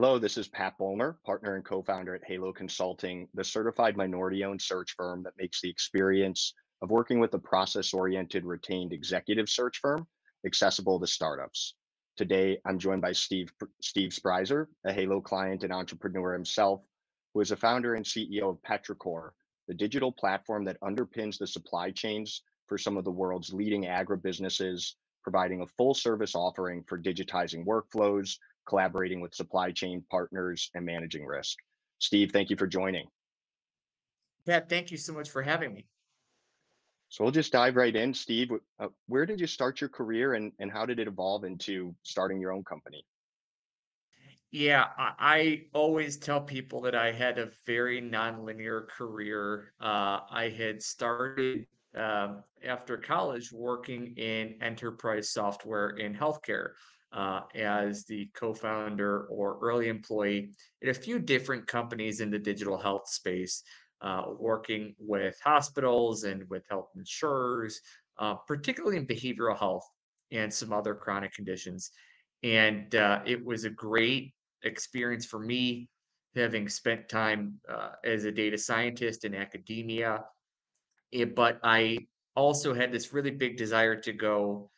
Hello, this is Pat Bolmer, partner and co-founder at Halo Consulting, the certified minority-owned search firm that makes the experience of working with a process-oriented retained executive search firm accessible to startups. Today, I'm joined by Steve Sprieser, a Halo client and entrepreneur himself, who is a founder and CEO of Petrichor, the digital platform that underpins the supply chains for some of the world's leading agribusinesses, providing a full-service offering for digitizing workflows, collaborating with supply chain partners, and managing risk. Steve, thank you for joining. Pat, thank you so much for having me. So we'll just dive right in. Steve, where did you start your career and how did it evolve into starting your own company? Yeah, I always tell people that I had a very nonlinear career. I had started after college working in enterprise software in healthcare as the co-founder or early employee at a few different companies in the digital health space, working with hospitals and with health insurers, particularly in behavioral health and some other chronic conditions. And it was a great experience for me, having spent time as a data scientist in academia. But I also had this really big desire to go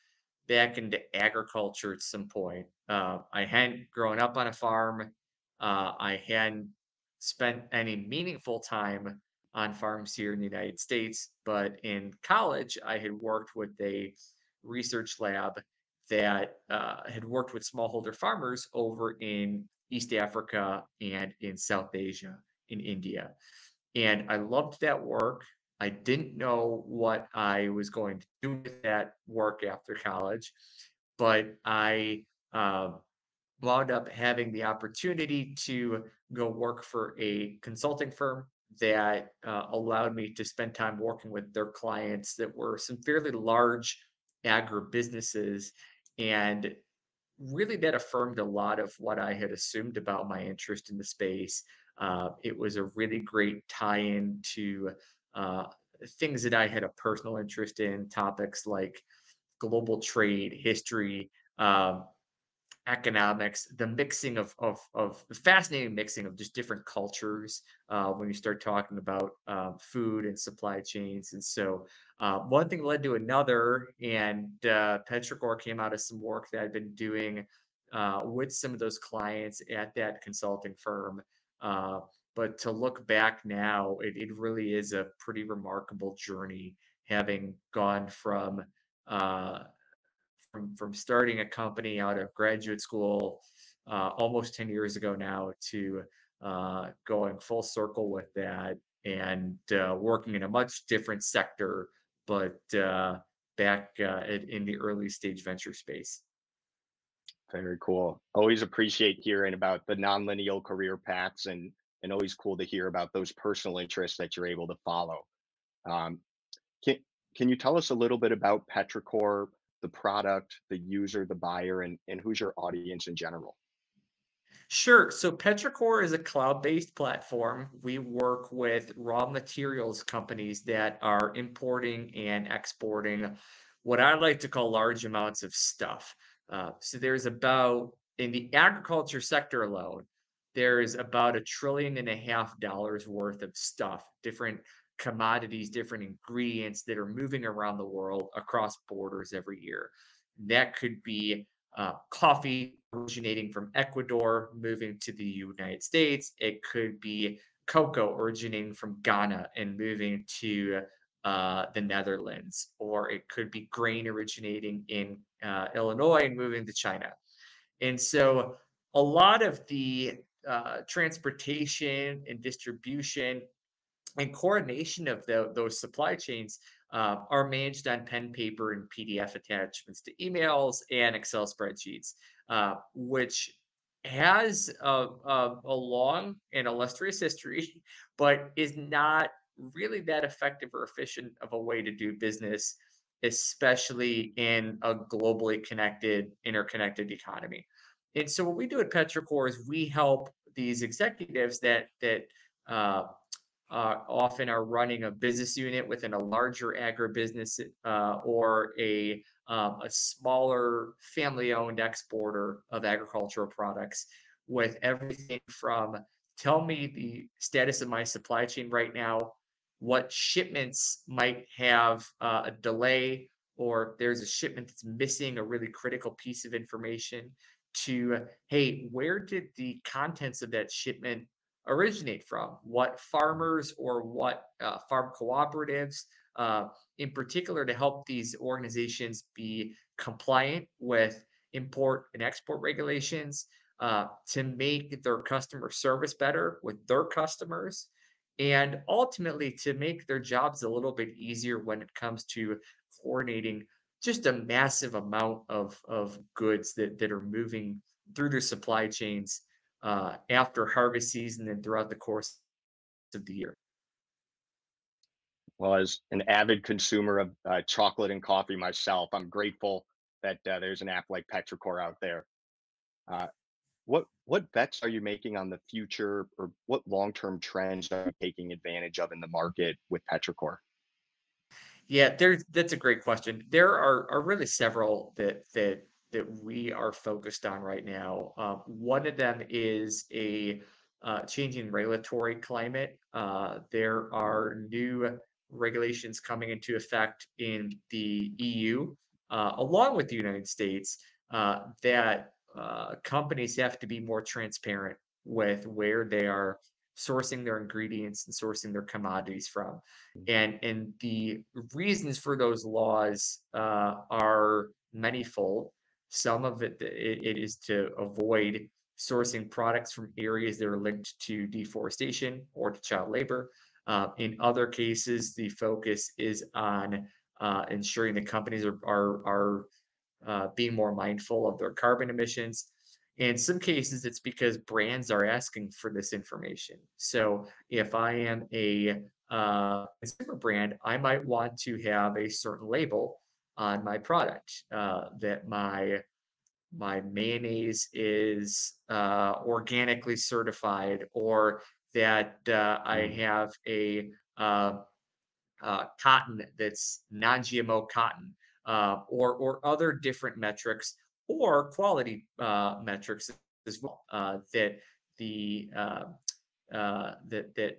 back into agriculture at some point. I hadn't grown up on a farm. I hadn't spent any meaningful time on farms here in the United States. But in college, I had worked with a research lab that had worked with smallholder farmers over in East Africa and in South Asia, in India. And I loved that work. I didn't know what I was going to do with that work after college, but I wound up having the opportunity to go work for a consulting firm that allowed me to spend time working with their clients that were some fairly large agribusinesses. And really, that affirmed a lot of what I had assumed about my interest in the space. It was a really great tie-in to uh, things that I had a personal interest in, topics like global trade, history, economics, the mixing of the fascinating mixing of just different cultures when you start talking about food and supply chains. And so one thing led to another, and Petrichor came out of some work that I've been doing with some of those clients at that consulting firm. Uh, but to look back now, it really is a pretty remarkable journey, having gone uh, from starting a company out of graduate school almost 10 years ago now to going full circle with that and working in a much different sector, but back in the early stage venture space. Very cool. Always appreciate hearing about the non-lineal career paths and always cool to hear about those personal interests that you're able to follow. Um, can, can you tell us a little bit about Petrichor, the product, the user, the buyer, and who's your audience in general? Sure. So Petrichor is a cloud-based platform. We work with raw materials companies that are importing and exporting what I like to call large amounts of stuff. So there's about, in the agriculture sector alone, there's about $1.5 trillion worth of stuff, different commodities, different ingredients that are moving around the world across borders every year. That could be coffee originating from Ecuador, moving to the United States. It could be cocoa originating from Ghana and moving to the Netherlands, or it could be grain originating in Illinois and moving to China. And so a lot of the transportation and distribution and coordination of those supply chains are managed on pen, paper, and PDF attachments to emails and Excel spreadsheets, which has a long and illustrious history, but is not really that effective or efficient of a way to do business, especially in a globally connected, interconnected economy. And so, what we do at Petrichor is we help these executives that uh, often are running a business unit within a larger agribusiness or a smaller family-owned exporter of agricultural products. with everything from tell me the status of my supply chain right now, what shipments might have a delay, or if there's a shipment that's missing a really critical piece of information, to hey, where did the contents of that shipment originate from? What farmers or what farm cooperatives, uh, in particular, to help these organizations be compliant with import and export regulations, to make their customer service better with their customers, and ultimately to make their jobs a little bit easier when it comes to coordinating just a massive amount of goods that are moving through their supply chains after harvest season and throughout the course of the year. Well, as an avid consumer of chocolate and coffee myself, I'm grateful that there's an app like Petrichor out there. Uh, what bets are you making on the future, or what long-term trends are you taking advantage of in the market with Petrichor? Yeah, there's that's a great question. There are really several that we are focused on right now. One of them is a changing regulatory climate. There are new regulations coming into effect in the EU, along with the United States, that companies have to be more transparent with where they are sourcing their ingredients and sourcing their commodities from, and the reasons for those laws are manifold. Some of it is to avoid sourcing products from areas that are linked to deforestation or to child labor. In other cases, the focus is on ensuring that companies are being more mindful of their carbon emissions. In some cases, it's because brands are asking for this information. So if I am a consumer brand, I might want to have a certain label on my product, that my mayonnaise is organically certified, or that I Mm, have a uh, cotton that's non-GMO cotton, or other different metrics or quality metrics as well. That the that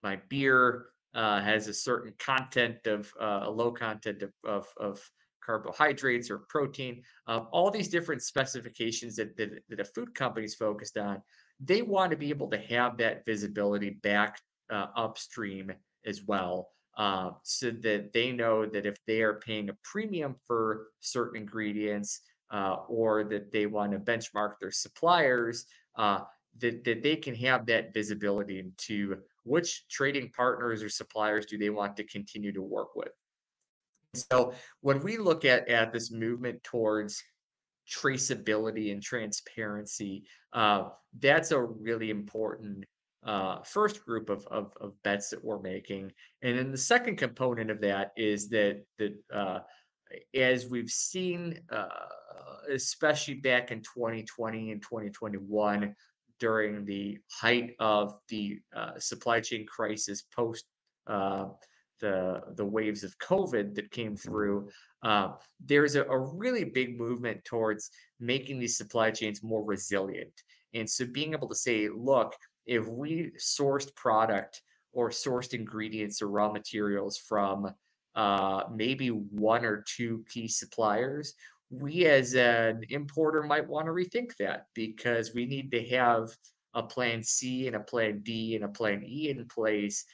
my beer has a certain content of a low content of carbohydrates or protein. All these different specifications that a food company is focused on. They want to be able to have that visibility back upstream as well, so that they know that if they are paying a premium for certain ingredients, or that they want to benchmark their suppliers, that they can have that visibility into which trading partners or suppliers do they want to continue to work with. So when we look at this movement towards traceability and transparency, that's a really important first group of bets that we're making. And then the second component of that is that as we've seen, especially back in 2020 and 2021, during the height of the supply chain crisis post uh, the waves of COVID that came through, there's a really big movement towards making these supply chains more resilient. And so being able to say, look, if we sourced product or sourced ingredients or raw materials from maybe one or two key suppliers, we as an importer might want to rethink that, because we need to have a plan C and a plan D and a plan E in place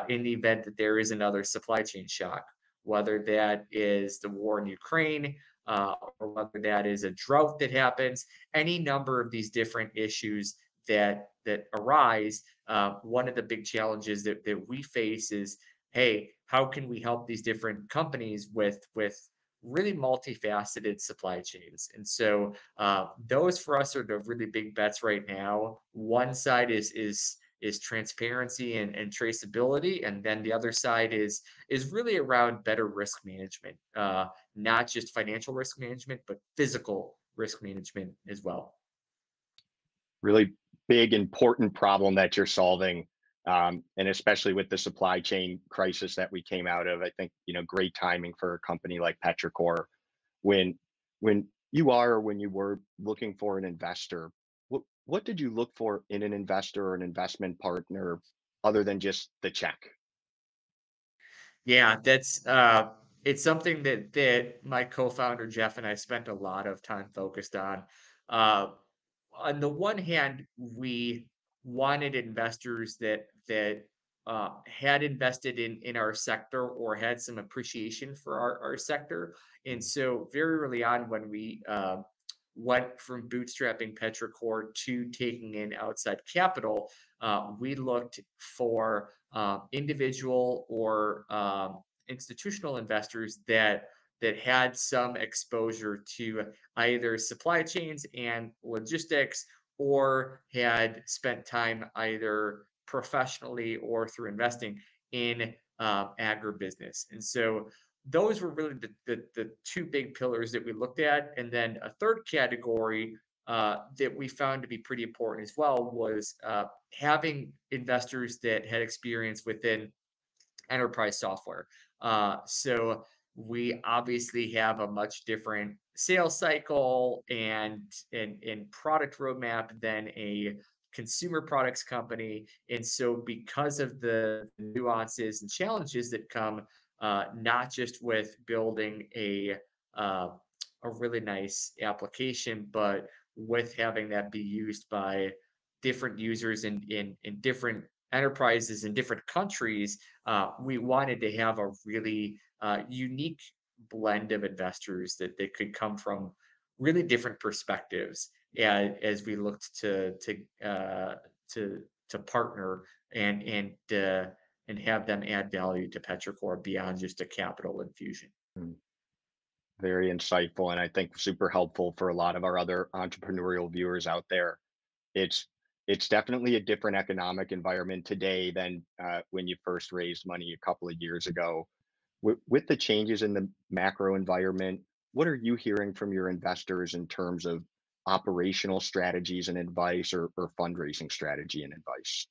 in the event that there is another supply chain shock, whether that is the war in Ukraine, or whether that is a drought that happens, any number of these different issues that arise. One of the big challenges that we face is, hey, how can we help these different companies with really multifaceted supply chains? And so those for us are the really big bets right now. One side is transparency and traceability, and then the other side is really around better risk management, not just financial risk management, but physical risk management as well. really big, important problem that you're solving, and especially with the supply chain crisis that we came out of. I think great timing for a company like Petrichor. When when you are, or when you were looking for an investor, what what did you look for in an investor or an investment partner other than just the check? Yeah, that's it's something that my co-founder Jeff and I spent a lot of time focused on. Uh, on the one hand, we wanted investors that had invested in our sector or had some appreciation for our sector. And Mm, so very early on when we went from bootstrapping Petrichor to taking in outside capital, we looked for individual or institutional investors that had some exposure to either supply chains and logistics or had spent time either professionally or through investing in agribusiness. And so those were really the two big pillars that we looked at. And then a third category that we found to be pretty important as well was having investors that had experience within enterprise software. So we obviously have a much different sales cycle and product roadmap than a consumer products company. And so because of the nuances and challenges that come not just with building uh, a really nice application, but with having that be used by different users in different enterprises in different countries, we wanted to have a really unique blend of investors that could come from really different perspectives as we looked to partner and have them add value to Petrichor beyond just a capital infusion. mm. Very insightful, and I think super helpful for a lot of our other entrepreneurial viewers out there. It's it's definitely a different economic environment today than when you first raised money a couple of years ago. With the changes in the macro environment, what are you hearing from your investors in terms of operational strategies and advice, or fundraising strategy and advice?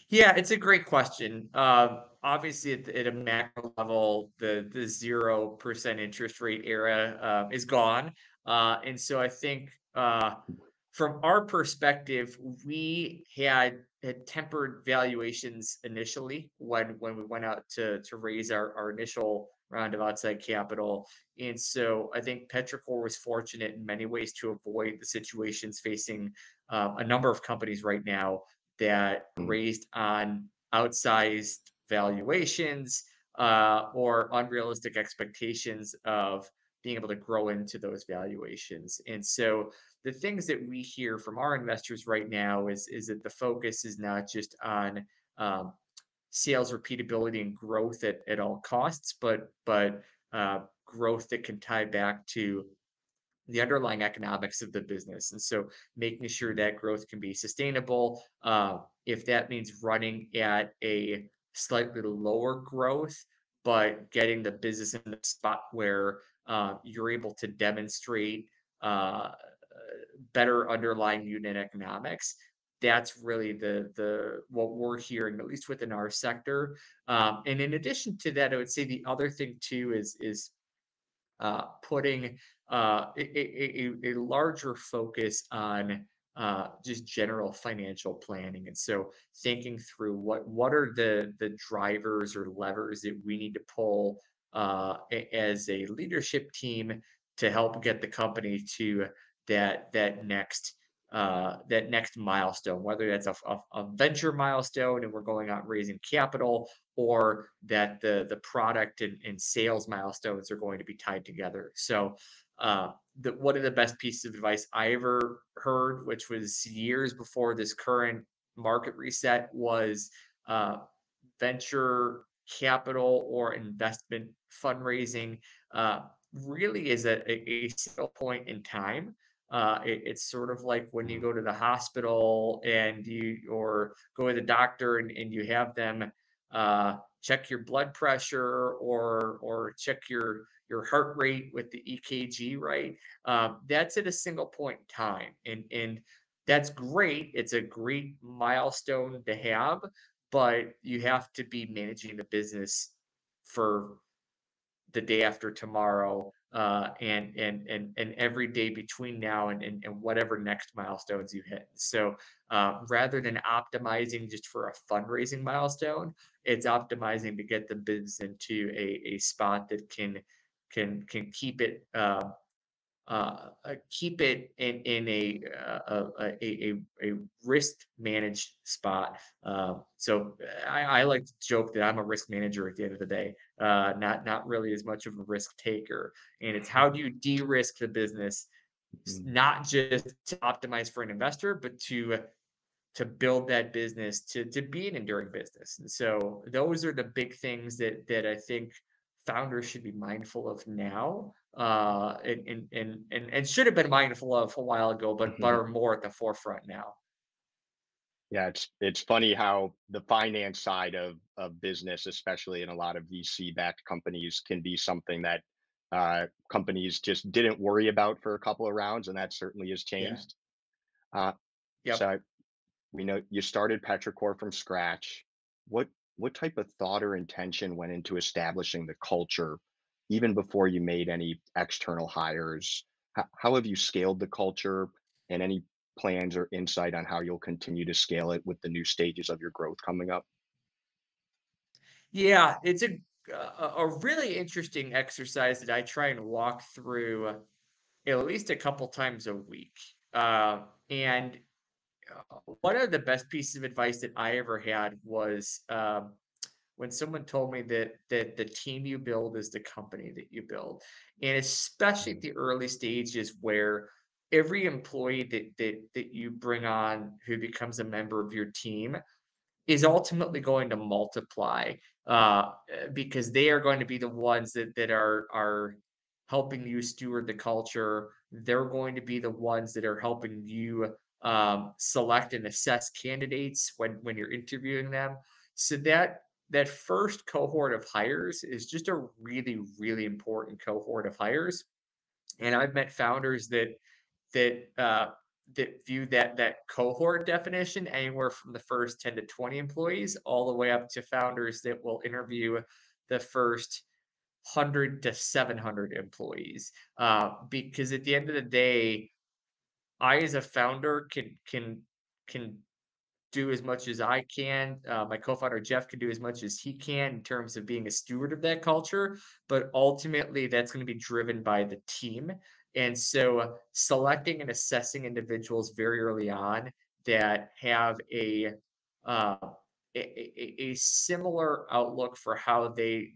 Yeah, it's a great question. Obviously, at a macro level, the 0% interest rate era is gone, and so I think from our perspective, we had tempered valuations initially when we went out to raise our initial round of outside capital, and so I think Petrichor was fortunate in many ways to avoid the situations facing a number of companies right now that Mm, raised on outsized valuations or unrealistic expectations of being able to grow into those valuations. And so the things that we hear from our investors right now is that the focus is not just on um, sales repeatability and growth at all costs, but growth that can tie back to the underlying economics of the business. And so making sure mm, that growth can be sustainable. If that means running at a slightly lower growth, but getting the business in the spot where you're able to demonstrate better underlying unit economics. That's really the what we're hearing, at least within our sector. And in addition to that, I would say the other thing too is putting a larger focus on just general financial planning. And so thinking through what are the drivers or levers that we need to pull as a leadership team to help get the company to that next milestone, whether that's a venture milestone and we're going out and raising capital, or that the product and sales milestones are going to be tied together. So, one of the best pieces of advice I ever heard, which was years before this current market reset, was uh, venture capital or investment fundraising really is a single point in time. It's sort of like when you mm, go to the hospital and you or go to the doctor and you have them check your blood pressure or check your heart rate with the EKG, right? That's at a single point in time, and that's great. It's a great milestone to have, but you have to be managing the business for the day after tomorrow, and every day between now and whatever next milestones you hit. So rather than optimizing just for a fundraising milestone, it's optimizing to get the business into a spot that can keep it in a risk managed spot. So I like to joke that I'm a risk manager at the end of the day, not really as much of a risk taker. And it's how do you de-risk the business, Mhm. not just to optimize for an investor, but to build that business to be an enduring business. And so those are the big things that I think founders should be mindful of now, and should have been mindful of a while ago, but Mhm. are more at the forefront now. Yeah, it's funny how the finance side of business, especially in a lot of VC-backed companies, can be something that companies just didn't worry about for a couple of rounds, and that certainly has Yeah. changed. Uh, Yep. so we know you started Petrichor from scratch. What what type of thought or intention went into establishing the culture, even before you made any external hires? How have you scaled the culture, and any plans or insight on how you'll continue to scale it with the new stages of your growth coming up? Yeah, it's a really interesting exercise that I try and walk through at least a couple times a week. And one of the best pieces of advice that I ever had was when someone told me that the team you build is the company that you build, and especially at Mhm. the early stages where every employee that you bring on who becomes a member of your team is ultimately going to multiply, because they are going to be the ones that are helping you steward the culture. They're going to be the ones that are helping you select and assess candidates when you're interviewing them. So that first cohort of hires is just a really important cohort of hires. And I've met founders that that view that cohort definition anywhere from the first 10 to 20 employees all the way up to founders that will interview the first 100 to 700 employees. Because at the end of the day, I as a founder can do as much as I can. My co-founder Jeff can do as much as he can in terms of being a steward of that culture, but ultimately that's going to be driven by the team. And so, selecting and assessing individuals very early on that have uh, a similar outlook for how they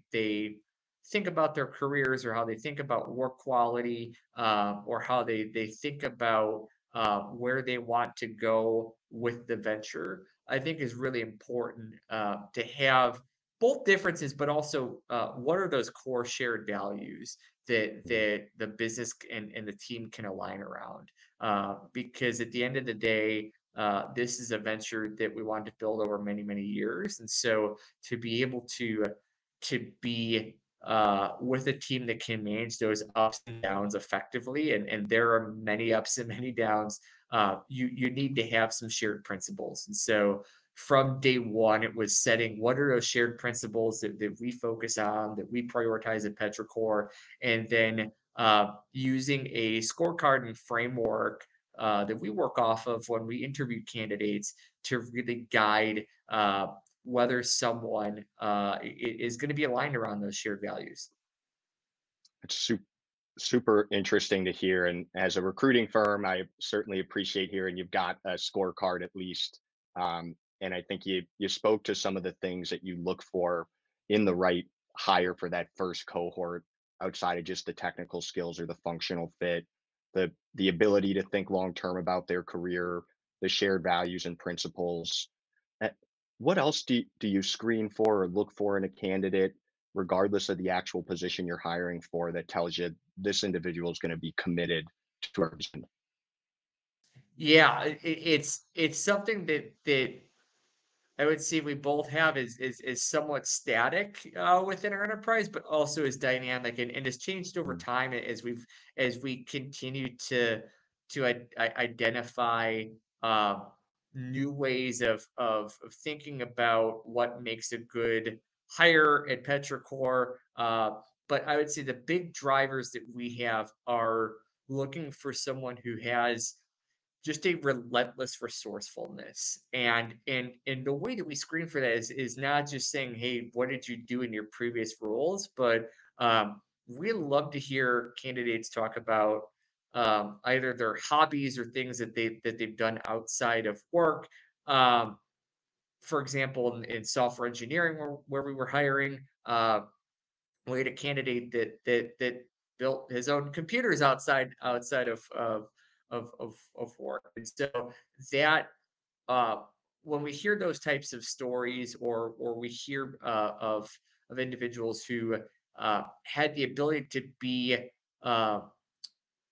think about their careers, or how they think about work quality, or how they think about where they want to go with the venture, I think is really important, to have both differences, but also what are those core shared values Mhm. that the business and the team can align around. Because at the end of the day, this is a venture that we want to build over many years, and so to be able to be with a team that can manage those ups and downs effectively, and there are many ups and many downs. You need to have some shared principles, and so from day one, it was setting what are those shared principles that we focus on, that we prioritize at Petrichor, and then using a scorecard and framework that we work off of when we interview candidates to really guide whether someone is going to be aligned around those shared values. It's super interesting to hear. And as a recruiting firm, I certainly appreciate hearing you've got a scorecard at least. And I think you spoke to some of the things that you look for in the right hire for that first cohort, outside of just the technical skills or the functional fit, the ability to think long term about their career, the shared values and principles. Uh, What else do you screen for or look for in a candidate, regardless of the actual position you're hiring for, that tells you this individual is going to be committed to our vision? Yeah, it's something that I would say we both have is somewhat static within our enterprise, but also is dynamic and has changed over Mm. time as we continue to identify um, new ways of thinking about what makes a good hire at Petrichor. but I would say the big drivers that we have are looking for someone who has just a relentless resourcefulness. And the way that we screen for that is not just saying, "Hey, what did you do in your previous roles?" But we love to hear candidates talk about either their hobbies or things that they've done outside of work. Um, for example, in software engineering, where we were hiring, we had a candidate that built his own computers outside of work. And so that uh, when we hear those types of stories, or we hear of individuals who had the ability to be uh,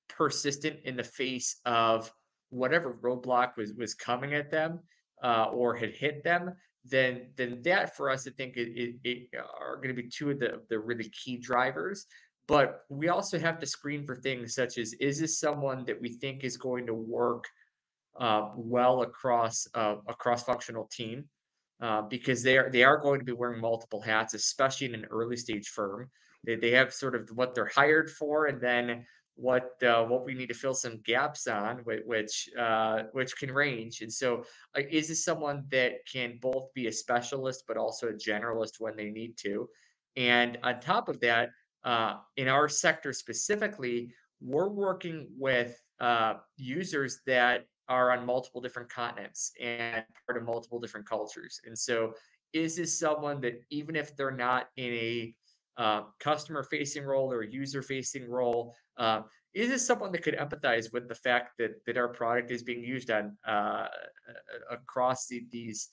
persistent in the face of whatever roadblock was coming at them, or had hit them, then that for us, I think it are going to be two of the really key drivers. But we also have to screen for things such as, is this someone that we think is going to work well across a cross-functional team, because they are going to be wearing multiple hats, especially in an early stage firm. They have sort of what they're hired for, and then what we need to fill some gaps on, which can range. And so, is this someone that can both be a specialist but also a generalist when they need to? And on top of that, in our sector specifically, we're working with users that are on multiple different continents and part of multiple different cultures. And so, is this someone that, even if they're not in a customer facing role or user facing role, is this someone that could empathize with the fact that our product is being used on across these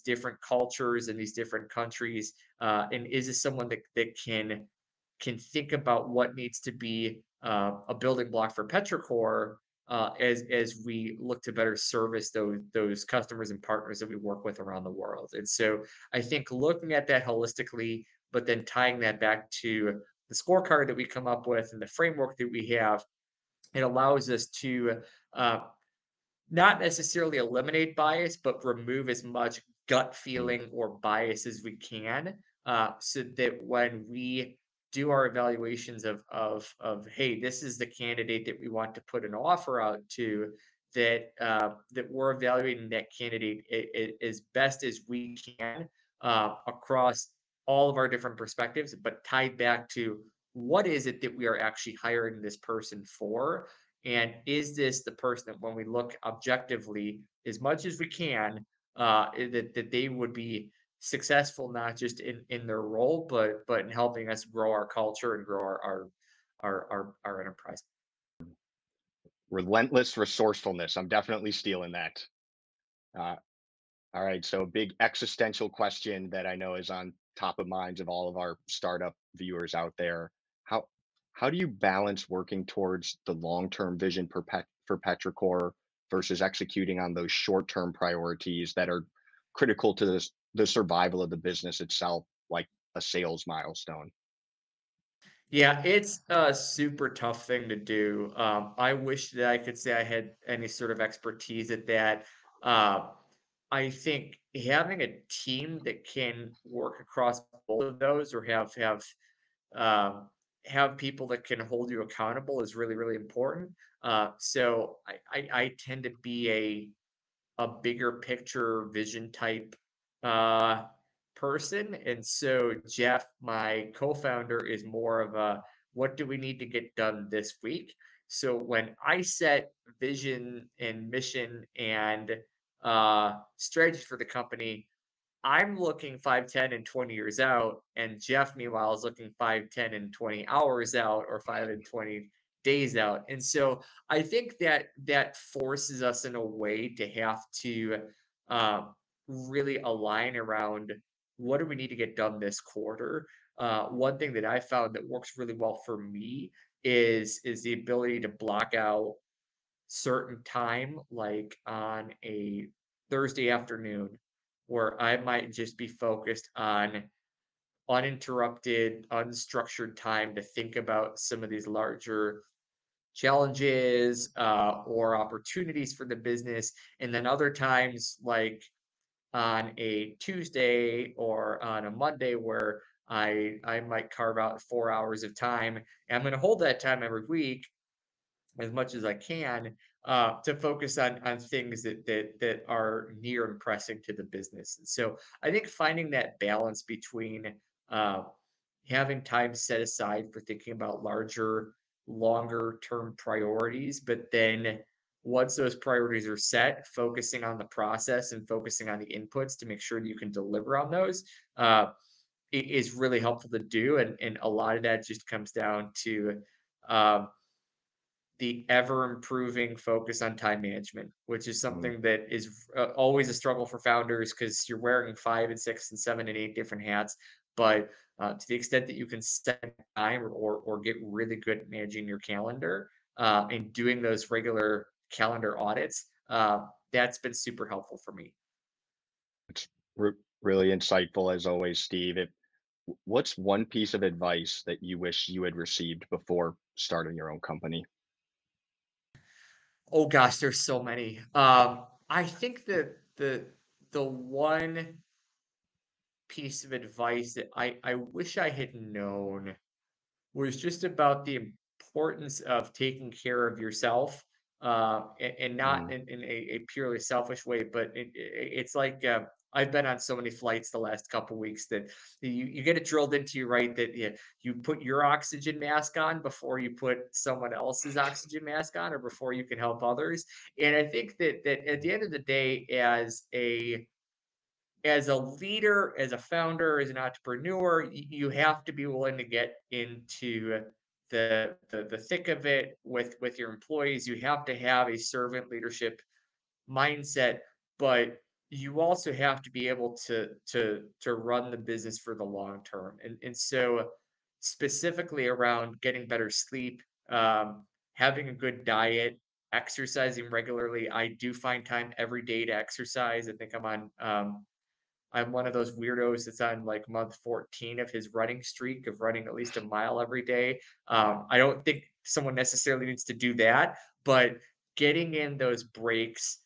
different cultures and these different countries? And is this someone that can think about what needs to be a building block for Petrichor, as we look to better service those customers and partners that we work with around the world. And so, I think looking at that holistically, but then tying that back to the scorecard that we come up with and the framework that we have, it allows us to uh, not necessarily eliminate bias, but remove as much gut Mm. feeling or bias as we can, so that when we do our evaluations of, hey, this is the candidate that we want to put an offer out to, that we're evaluating that candidate as best as we can, across all of our different perspectives, but tied back to what is it that we are actually hiring this person for, and is this the person that, when we look objectively as much as we can, that they would be successful, not just in their role, but in helping us grow our culture and grow our enterprise. Relentless resourcefulness. I'm definitely stealing that. Uh, all right. So, a big existential question that I know is on top of minds of all of our startup viewers out there. How how do you balance working towards the long-term vision for Petrichor versus executing on those short-term priorities that are critical to the survival of the business itself, like a sales milestone? Yeah, it's a super tough thing to do. I wish that I could say I had any sort of expertise at that. Uh, I think having a team that can work across both of those, or um, have people that can hold you accountable, is really, really important. So I tend to be a bigger picture vision type uh, person. And so Jeff, my co-founder, is more of a, what do we need to get done this week? So when I set vision and mission and strategy for the company, I'm looking 5, 10, and 20 years out, and Jeff, meanwhile, is looking 5, 10, and 20 hours out, or 5 and 20 days out. And so I think that forces us in a way to have to um, really align around, what do we need to get done this quarter. One thing that I found that works really well for me is the ability to block out certain time, like on a Thursday afternoon, where I might just be focused on uninterrupted, unstructured time to think about some of these larger challenges, or opportunities for the business. And then other times, like on a Tuesday or on a Monday, where I might carve out 4 hours of time. And I'm going to hold that time every week as much as I can to focus on things that are near and pressing to the business. And so I think finding that balance between uh, having time set aside for thinking about larger, longer term priorities, but then once those priorities are set, focusing on the process and focusing on the inputs to make sure that you can deliver on those uh, is really helpful to do. And a lot of that just comes down to um, the ever improving focus on time management, which is Mm. something that is always a struggle for founders because you're wearing 5 and 6 and 7 and 8 different hats. But to the extent that you can set time or get really good at managing your calendar and doing those regular calendar audits, that's been super helpful for me. It's really insightful as always, Steve. What's one piece of advice that you wish you had received before starting your own company? Oh gosh, there's so many. I think that the one piece of advice that I wish I had known was just about the importance of taking care of yourself, and not Mm. in a purely selfish way, but it's like I've been on so many flights the last couple weeks that you get it drilled into you, right? That you put your oxygen mask on before you put someone else's oxygen mask on, or before you can help others. And I think that at the end of the day, as a leader, as a founder, as an entrepreneur, you have to be willing to get into the thick of it with your employees. You have to have a servant leadership mindset, but you also have to be able to run the business for the long term. And so specifically around getting better sleep, having a good diet, exercising regularly. I do find time every day to exercise. I think I'm one of those weirdos that's on like month 14 of his running streak of running at least a mile every day. I don't think someone necessarily needs to do that, but getting in those breaks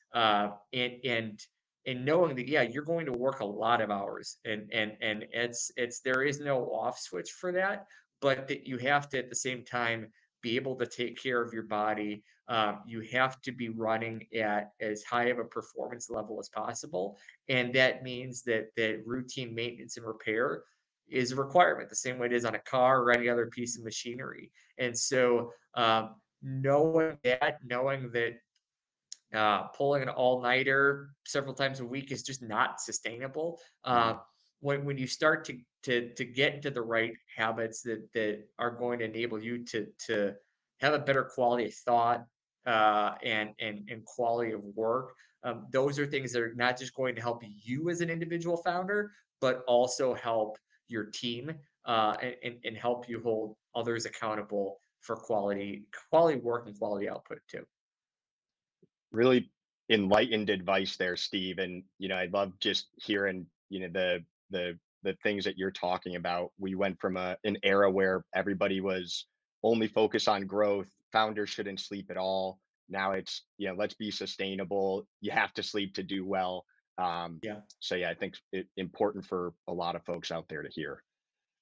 and knowing that yeah, you're going to work a lot of hours and it's there is no off switch for that, but that you have to at the same time be able to take care of your body. You have to be running at as high of a performance level as possible, and that means that routine maintenance and repair is a requirement, the same way it is on a car or any other piece of machinery. And so, knowing that pulling an all-nighter several times a week is just not sustainable. Mm. When you start to get into the right habits that are going to enable you to have a better quality of thought and quality of work, those are things that are not just going to help you as an individual founder, but also help your team and help you hold others accountable for quality work and quality output too. Really enlightened advice there, Steve. And I love just hearing the things that you're talking about. We went from an era where everybody was only focused on growth. Founders shouldn't sleep at all. Now it's let's be sustainable. You have to sleep to do well. Um, Yeah. so yeah, I think it's important for a lot of folks out there to hear.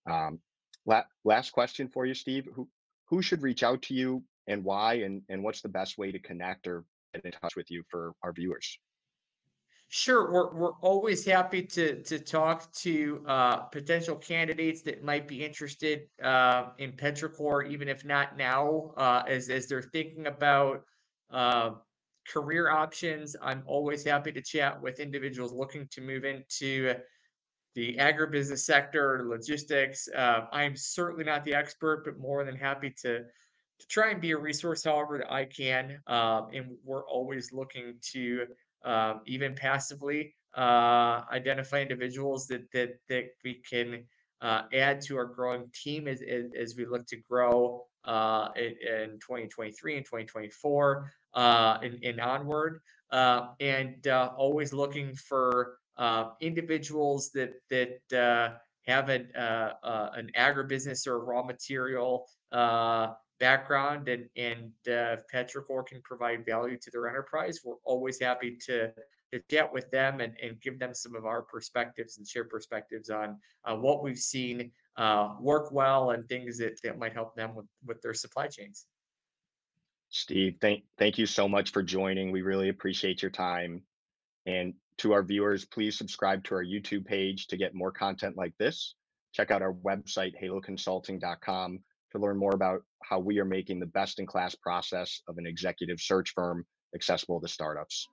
Um, last question for you, Steve. Who should reach out to you and why, and what's the best way to connect or get in touch with you for our viewers? Sure, we're always happy to talk to potential candidates that might be interested in Petrichor, even if not now, as they're thinking about uh, career options. I'm always happy to chat with individuals looking to move into the agribusiness sector, logistics. I'm certainly not the expert, but more than happy to try and be a resource however that I can. And we're always looking to even passively identify individuals that we can add to our growing team as we look to grow in 2023 and 2024 and onward. And always looking for individuals that have an agribusiness or raw material background, and if Petrichor can provide value to their enterprise, we're always happy to chat with them and give them some of our perspectives and share perspectives on what we've seen work well and things that might help them with their supply chains. Steve, thank you so much for joining. We really appreciate your time. And to our viewers, please subscribe to our YouTube page to get more content like this. Check out our website, haloconsulting.com, to learn more about how we are making the best in class process of an executive search firm accessible to startups.